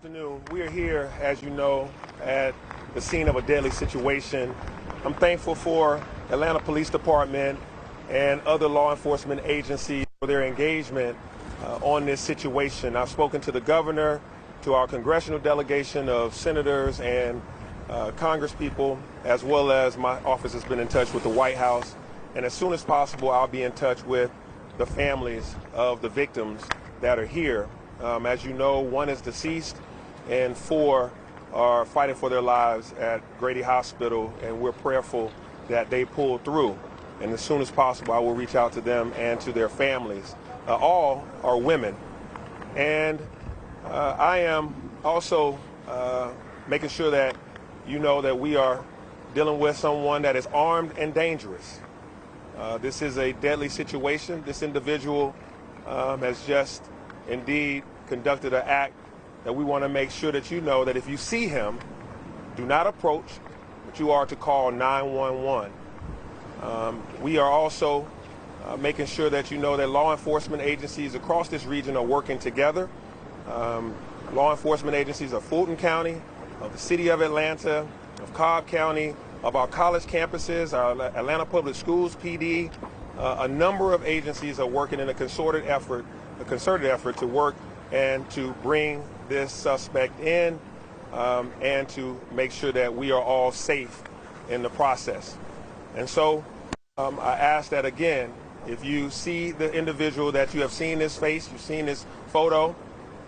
afternoon. We are here, as you know, at the scene of a deadly situation. I'm thankful for Atlanta Police Department and other law enforcement agencies for their engagement on this situation. I've spoken to the governor, to our congressional delegation of senators and congresspeople, as well as my office has been in touch with the White House. And as soon as possible, I'll be in touch with the families of the victims that are here. As you know, 1 is deceased and 4 are fighting for their lives at Grady Hospital, and we're prayerful that they pull through. And as soon as possible, I will reach out to them and to their families. All are women. And I am also making sure that you know that we are dealing with someone that is armed and dangerous. This is a deadly situation. This individual has just indeed conducted an act that we want to make sure that you know that if you see him, do not approach, but you are to call 911. We are also making sure that you know that law enforcement agencies across this region are working together. Law enforcement agencies of Fulton County, of the City of Atlanta, of Cobb County, of our college campuses, our Atlanta Public Schools PD, a number of agencies are working in a concerted effort to work and to bring this suspect in and to make sure that we are all safe in the process. And so I ask that again, if you see the individual that you have seen his face, you've seen his photo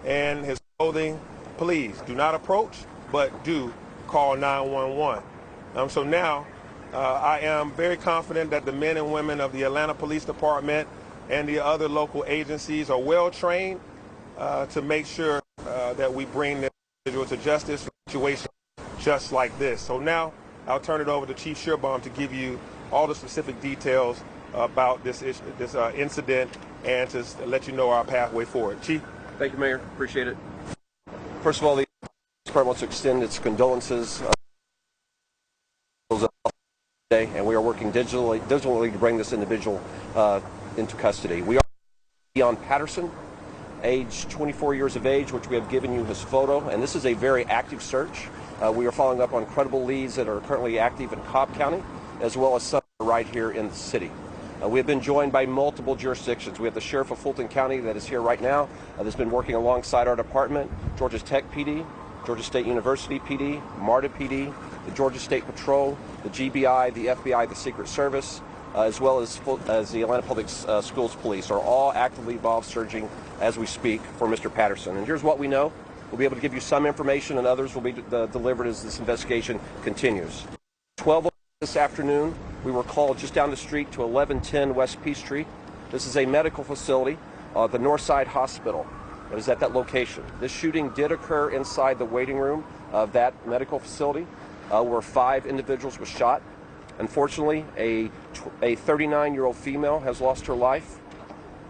and his clothing, please do not approach, but do call 911. So now I am very confident that the men and women of the Atlanta Police Department and the other local agencies are well trained to make sure that we bring this individual to justice for a situation just like this. So now I'll turn it over to Chief Shearbaum to give you all the specific details about this incident and to let you know our pathway forward. Chief? Thank you, Mayor. Appreciate it. First of all, the Department wants to extend its condolences today, and we are working digitally to bring this individual into custody. We are on Patterson, age 24 years of age, which we have given you his photo, and this is a very active search. We are following up on credible leads that are currently active in Cobb County, as well as some right here in the city. We have been joined by multiple jurisdictions. We have the Sheriff of Fulton County that is here right now, that's been working alongside our department, Georgia Tech PD, Georgia State University PD, MARTA PD, the Georgia State Patrol, the GBI, the FBI, the Secret Service, as well as the Atlanta Public Schools Police are all actively involved searching as we speak for Mr. Patterson. And here's what we know. We'll be able to give you some information, and others will be delivered as this investigation continues. 12 this afternoon, we were called just down the street to 1110 West Peachtree. This is a medical facility, the Northside Hospital. It is at that location. This shooting did occur inside the waiting room of that medical facility, where 5 individuals were shot. Unfortunately, a 39-year-old female has lost her life,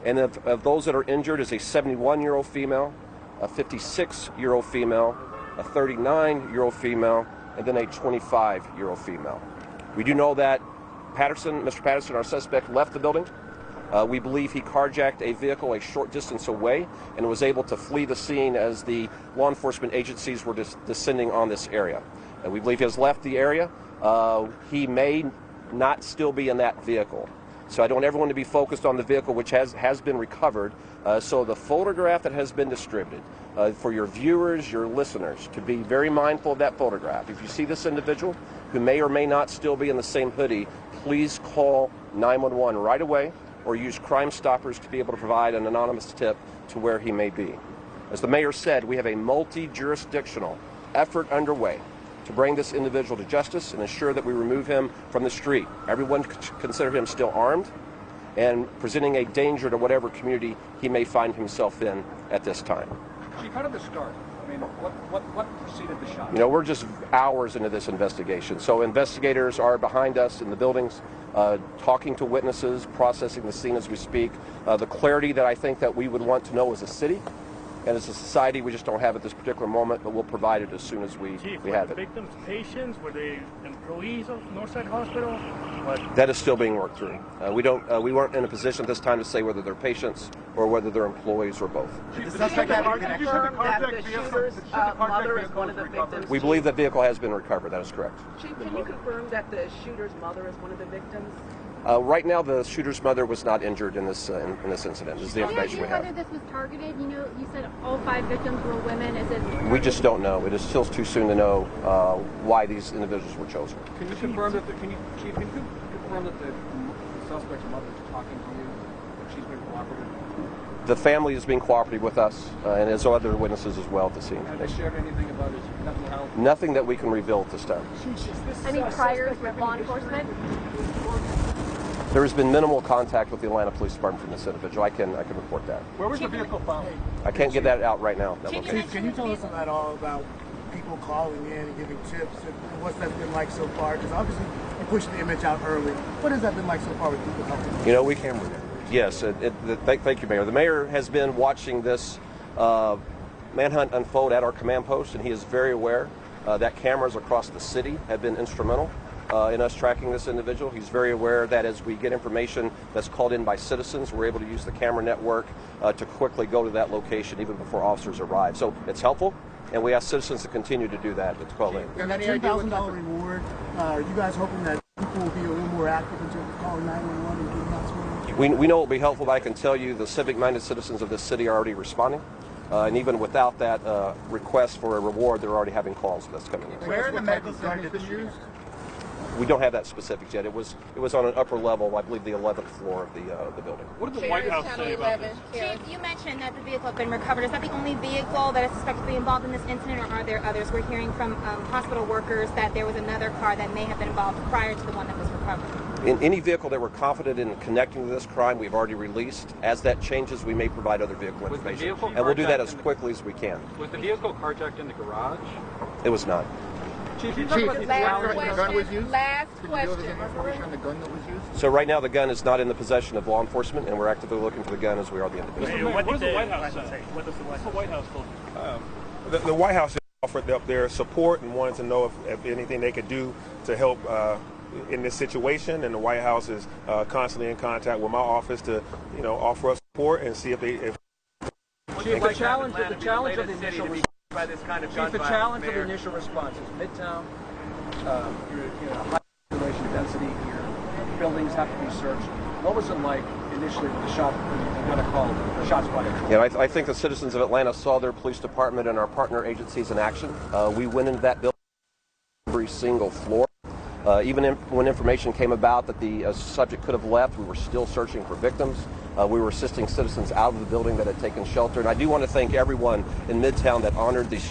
and of those that are injured is a 71-year-old female, a 56-year-old female, a 39-year-old female, and then a 25-year-old female. We do know that Mr. Patterson, our suspect, left the building. We believe he carjacked a vehicle a short distance away and was able to flee the scene as the law enforcement agencies were descending on this area. We believe he has left the area. He may not still be in that vehicle. So I don't want everyone to be focused on the vehicle, which has been recovered. So the photograph that has been distributed, for your viewers, your listeners, to be very mindful of that photograph. If you see this individual who may or may not still be in the same hoodie, please call 911 right away or use Crime Stoppers to be able to provide an anonymous tip to where he may be. As the mayor said, we have a multi-jurisdictional effort underway to bring this individual to justice and ensure that we remove him from the street. Everyone consider him still armed and presenting a danger to whatever community he may find himself in at this time. Chief, how did this start? I mean, what preceded the shot? You know, we're just hours into this investigation. So investigators are behind us in the buildings, talking to witnesses, processing the scene as we speak. The clarity that I think that we would want to know as a city And as a society, we just don't have it at this particular moment, but we'll provide it as soon as we have it. Victims, patients, were they employees of Northside Hospital? What? That is still being worked through. We weren't in a position at this time to say whether they're patients or whether they're employees or both. Did the suspect confirm that the shooter's mother is one of the victims? We believe that vehicle has been recovered. That is correct. Chief, can you confirm that the shooter's mother is one of the victims? Right now, the shooter's mother was not injured in this incident. This is the information we have. Whether this was targeted, you said all 5 victims were women. Is it? We just don't know. It is still too soon to know why these individuals were chosen. Can you confirm that Chief, can you confirm that the suspect's mother is talking to you, that she's been cooperative? The family is being cooperative with us, and as other witnesses as well at the scene. Have they shared anything about his mental health? Nothing that we can reveal at this time. Any priors with law enforcement? There has been minimal contact with the Atlanta Police Department from this individual. I can report that. Where was the vehicle found? I can't get that out right now. That location. Can you tell us at all about people calling in and giving tips and what's that been like so far? Because obviously you pushed the image out early. What has that been like so far with people helping? You know, we can. Yes, thank you, Mayor. The mayor has been watching this manhunt unfold at our command post, and he is very aware that cameras across the city have been instrumental in us tracking this individual. He's very aware that as we get information that's called in by citizens, we're able to use the camera network to quickly go to that location even before officers arrive. So it's helpful, and we ask citizens to continue to do that. It's called in. And that $10,000 reward, are you guys hoping that people will be a little more active in terms of calling 911 and getting out to We know it will be helpful, but I can tell you the civic-minded citizens of this city are already responding. And even without that request for a reward, they're already having calls that's coming in. Where in the medical center been used? We don't have that specifics yet. It was on an upper level, I believe the 11th floor of the building. What did the White House say about this? Chief, you mentioned that the vehicle had been recovered. Is that the only vehicle that is suspected to be involved in this incident, or are there others? We're hearing from hospital workers that there was another car that may have been involved prior to the one that was recovered. In any vehicle that we're confident in connecting to this crime, we've already released. As that changes, we may provide other vehicle information. And we'll do that as quickly as we can. Was the vehicle carjacked in the garage? It was not. Chief, you talk about the gun was used? Last question. information on the gun that was used? So right now the gun is not in the possession of law enforcement, and we're actively looking for the gun as we are the individual. What does the White House say? What does the White House say? The White House offered up their support and wanted to know if anything they could do to help in this situation, and the White House is constantly in contact with my office to, offer us support and see if they. Chief, the challenge of the initial response. By this kind of Chief, the challenge of the initial response is Midtown. High population density here. Buildings have to be searched. What was it like initially with the shot? I'm going to call it shots fired. Yeah, I think the citizens of Atlanta saw their police department and our partner agencies in action. We went into that building, every single floor. Even when information came about that the subject could have left, we were still searching for victims. We were assisting citizens out of the building that had taken shelter. And I do want to thank everyone in Midtown that honored the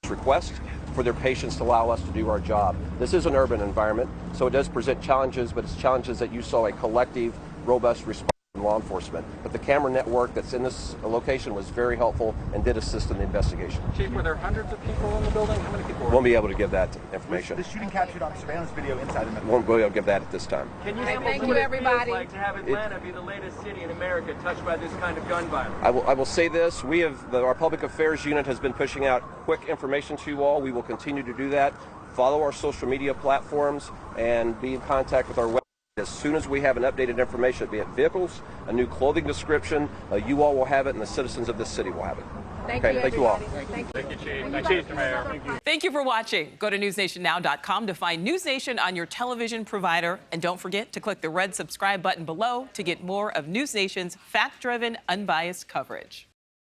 request for their patience to allow us to do our job. This is an urban environment, so it does present challenges, but it's challenges that you saw a collective, robust response from law enforcement. But the camera network that's in this location was very helpful and did assist in the investigation. Chief, were there hundreds of people in the building? How many people were? Won't be able to give that information. The shooting captured on surveillance video inside the Won't be able to give that at this time. Can you Thank you, everybody. like to have Atlanta be the latest city in America touched by this kind of gun violence? I will say this, our public affairs unit has been pushing out quick information to you all. We will continue to do that. Follow our social media platforms and be in contact with our website. As soon as we have an updated information, be it vehicles, a new clothing description, you all will have it and the citizens of this city will have it. Thank you, everybody. you all. Thank you, Chief. Chief, Mayor. Thank you. Thank you for watching. Go to newsnationnow.com to find News Nation on your television provider. And don't forget to click the red subscribe button below to get more of News Nation's fact-driven, unbiased coverage.